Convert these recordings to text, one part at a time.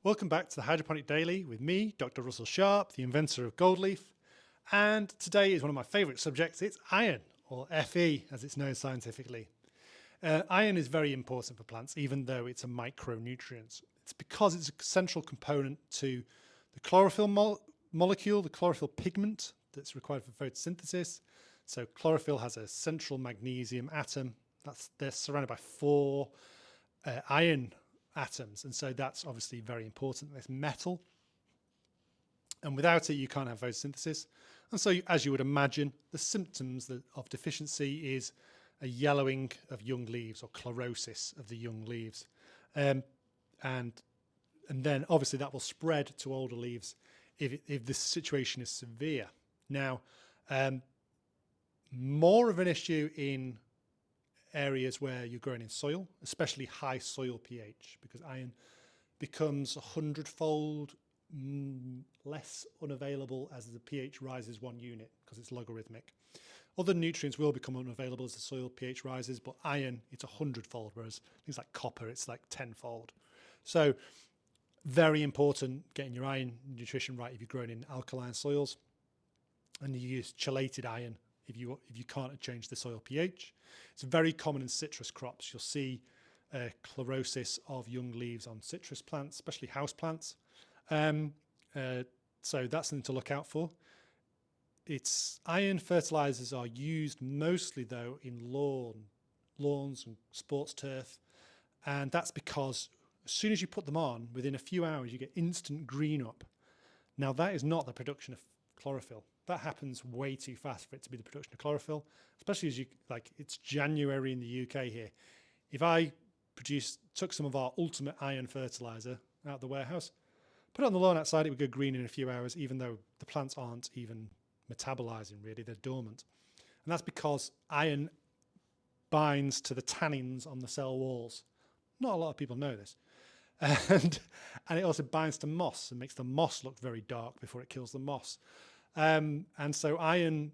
Welcome back to the Hydroponic Daily with me, Dr. Russell Sharp, the inventor of gold leaf. And today is one of my favourite subjects. It's iron, or Fe as it's known scientifically. Iron is very important for plants, even though it's a micronutrient. It's because it's a central component to the chlorophyll molecule, the chlorophyll pigment that's required for photosynthesis. So chlorophyll has a central magnesium atom. They're surrounded by four iron atoms, and so that's obviously very important. This metal, and without it you can't have photosynthesis. And so, as you would imagine, the symptoms of deficiency is a yellowing of young leaves, or chlorosis of the young leaves, and then obviously that will spread to older leaves if this situation is severe. Now, more of an issue in areas where you're growing in soil, especially high soil pH, because iron becomes 100-fold less unavailable as the pH rises 1 unit, because it's logarithmic. Other nutrients will become unavailable as the soil pH rises, but iron, it's 100-fold, whereas things like copper, it's like 10-fold. So very important getting your iron nutrition right if you're growing in alkaline soils, and you use chelated iron if you can't change the soil pH. It's very common in citrus crops. You'll see chlorosis of young leaves on citrus plants, especially house plants. So that's something to look out for. Iron fertilizers are used mostly though in lawns and sports turf, and that's because as soon as you put them on, within a few hours you get instant green up. Now that is not the production of chlorophyll. That happens way too fast for it to be the production of chlorophyll, especially as it's January in the UK here. If I took some of our ultimate iron fertilizer out of the warehouse, put it on the lawn outside, it would go green in a few hours, even though the plants aren't even metabolizing really, they're dormant. And that's because iron binds to the tannins on the cell walls. Not a lot of people know this. And it also binds to moss and makes the moss look very dark before it kills the moss. And so iron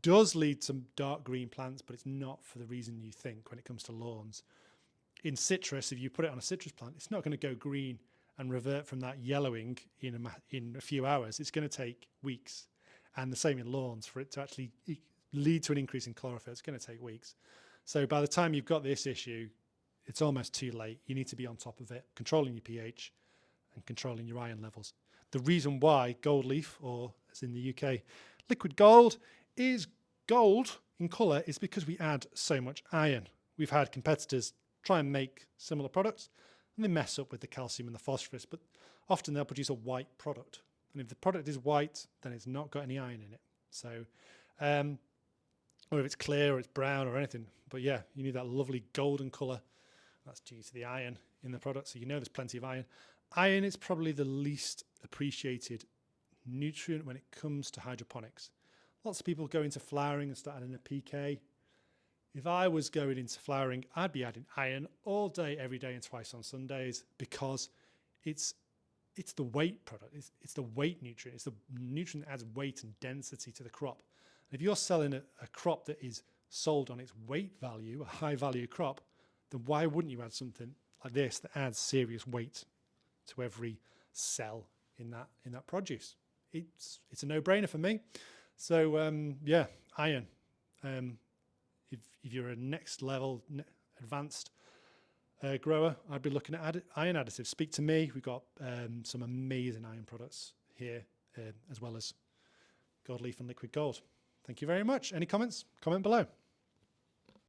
does lead to dark green plants, but it's not for the reason you think when it comes to lawns. In citrus, if you put it on a citrus plant, it's not going to go green and revert from that yellowing in a few hours. It's going to take weeks. And the same in lawns. For it to actually lead to an increase in chlorophyll, it's going to take weeks. So by the time you've got this issue, it's almost too late. You need to be on top of it, controlling your pH and controlling your iron levels. The reason why gold leaf, or as in the UK, liquid gold, is gold in colour is because we add so much iron. We've had competitors try and make similar products, and they mess up with the calcium and the phosphorus, but often they'll produce a white product. And if the product is white, then it's not got any iron in it. So, or if it's clear or it's brown or anything. But yeah, you need that lovely golden colour. That's due to the iron in the product, so you know there's plenty of iron. Iron is probably the least appreciated nutrient when it comes to hydroponics. Lots of people go into flowering and start adding a PK. If I was going into flowering, I'd be adding iron all day, every day, and twice on Sundays, because it's the weight product. It's the weight nutrient. It's the nutrient that adds weight and density to the crop. And if you're selling a crop that is sold on its weight value, a high value crop, then why wouldn't you add something like this that adds serious weight to every cell in that produce? It's a no-brainer for me. So yeah, iron. If you're a next level advanced grower, I'd be looking at iron additives. Speak to me. We've got some amazing iron products here, as well as gold leaf and liquid gold. Thank you very much. Any comments? Comment below.